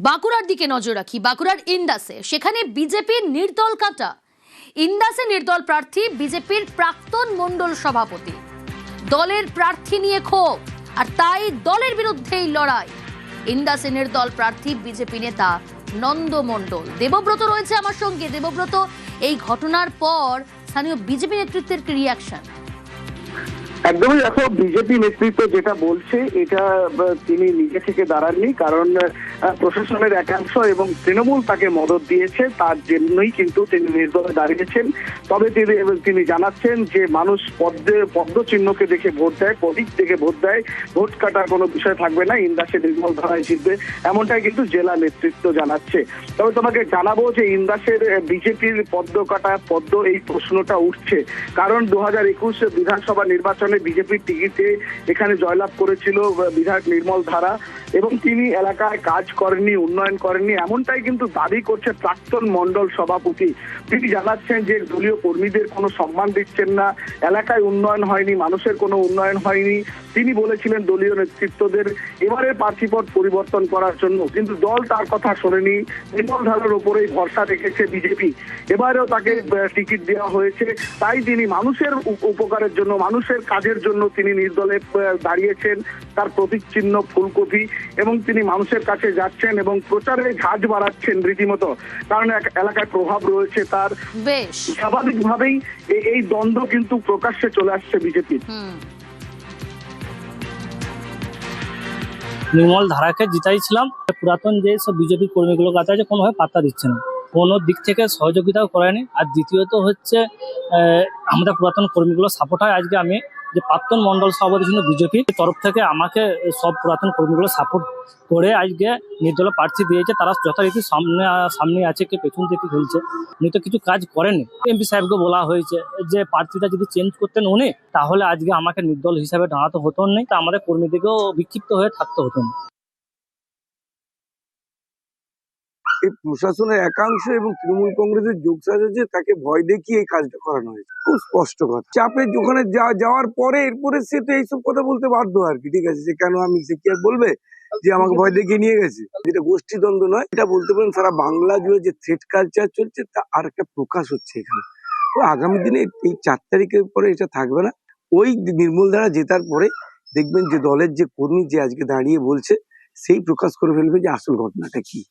বাঁকুড়ার দিকে নজর রাখি। বাঁকুড়ার ইন্দাসে সেখানে বিজেপির নির্দল কাটা। ইন্দাসে নির্দল প্রার্থী বিজেপির প্রাক্তন মণ্ডল সভাপতি। দলের প্রার্থী নিয়ে ক্ষোভ, আর তাই দলের বিরুদ্ধেই লড়াই। ইন্দাসে নির্দল প্রার্থী বিজেপি নেতা নন্দ মণ্ডল। দেবব্রত রয়েছে আমার সঙ্গে। দেবব্রত, এই ঘটনার পর স্থানীয় বিজেপি নেতৃত্বের কি রিয়াকশন? একদমই দেখো, বিজেপি নেতৃত্ব যেটা বলছে এটা তিনি নিজে থেকে দাঁড়াননি, কারণ প্রশাসনের একাংশ এবং তৃণমূল তাকে মদত দিয়েছে, তার জন্যই কিন্তু তিনি নির্দলে দাঁড়িয়েছেন। তবে তিনি জানাচ্ছেন যে মানুষ পদ্ম চিহ্নকে দেখে ভোট দেয়, প্রতীক দেখে ভোট দেয়, ভোট কাটার কোনো বিষয় থাকবে না, ইন্দাসে নির্মল ধারায় জিতবে, এমনটাই কিন্তু জেলা নেতৃত্ব জানাচ্ছে। তবে তোমাকে জানাবো যে ইন্দাসের বিজেপির পদ্ম এই প্রশ্নটা উঠছে, কারণ 2021 বিধানসভা নির্বাচনে বিজেপির টিকিটে এখানে জয়লাভ করেছিল বিধায়ক নির্মল ধারা, এবং তিনি এলাকায় কাজ করেননি, উন্নয়ন করেননি, এমনটাই কিন্তু দাবি করছে প্রাক্তন মণ্ডল সভাপতি। তিনি জানাচ্ছেন যে দলীয় কর্মীদের কোনো সম্মান দিচ্ছেন না, এলাকায় উন্নয়ন হয়নি, মানুষের কোনো উন্নয়ন হয়নি। তিনি বলেছিলেন দলীয় নেতৃত্বদের এবারে প্রার্থীপদ পরিবর্তন করার জন্য, কিন্তু দল তার কথা শোনেনি। নির্মল ধারার উপরেই ভরসা রেখেছে বিজেপি, এবারেও তাকে টিকিট দেওয়া হয়েছে। তাই তিনি মানুষের উপকারের জন্য, মানুষের কাজের জন্য তিনি নির্দলে দাঁড়িয়েছেন। তার প্রতীক চিহ্ন ফুলকপি, এবং তিনি মানুষের কাছে যাচ্ছেন এবং প্রচারে ঝাঁজ বাড়াচ্ছেন রীতিমতো, কারণ এলাকায় প্রভাব রয়েছে তার। বেশ স্বাভাবিকভাবেই এই দ্বন্দ্ব কিন্তু প্রকাশ্যে চলে আসছে বিজেপির। নির্মল ধারাকে জিতাইছিলাম, পুরাতন যে সব বিজেপি কর্মীগুলো কাছে আছে কোনোভাবে পাত্তা দিচ্ছে না, কোনো দিক থেকে সহযোগিতাও করেনি। আর দ্বিতীয়ত হচ্ছে আমাদের পুরাতন কর্মীগুলো সাপোর্ট হয়। আজকে আমি যে প্রাক্তন মণ্ডল সভাপতি ছিল বিজেপির তরফ থেকে, আমাকে সব পুরাতন কর্মীগুলো সাপোর্ট করে আজকে নির্দলীয় প্রার্থী দিয়েছে। তারা যথারীতি সামনে আছে, কে পেছন থেকে খেলছে, উনি তো কিছু কাজ করেনি। এমপি সাহেবকে বলা হয়েছে যে প্রার্থীটা যদি চেঞ্জ করতেন উনি, তাহলে আজকে আমাকে নির্দল হিসাবে দাঁড়াতে হতো না, তা আমাদের কর্মীদেরকেও বিক্ষিপ্ত হয়ে থাকতে হতো না। এই প্রশাসনের একাংশ এবং তৃণমূল কংগ্রেসের যোগসাজশে তাকে ভয় দেখিয়ে এই কাজটা করানো হয়েছে। খুব স্পষ্ট কথা, চাপে ওখানে যাওয়ার পরে এরপরে সে তো এইসব কথা বলতে বাধ্য আর কি। ঠিক আছে, সে কেন সে কি আর বলবে যে আমাকে ভয় দেখিয়ে নিয়ে গেছে? যেটা গোষ্ঠীদ্বন্দ্ব নয়, এটা বলতে পারেন সারা বাংলা জুড়ে যে থ্রেট কালচার চলছে তা আর একটা প্রকাশ হচ্ছে এখানে। তো আগামী দিনে এই 4 তারিখের পরে এটা থাকবে না। ওই নির্মল ধারা জেতার পরে দেখবেন যে দলের যে কর্মী যে আজকে দাঁড়িয়ে বলছে, সেই প্রকাশ করে ফেলবে যে আসল ঘটনাটা কি।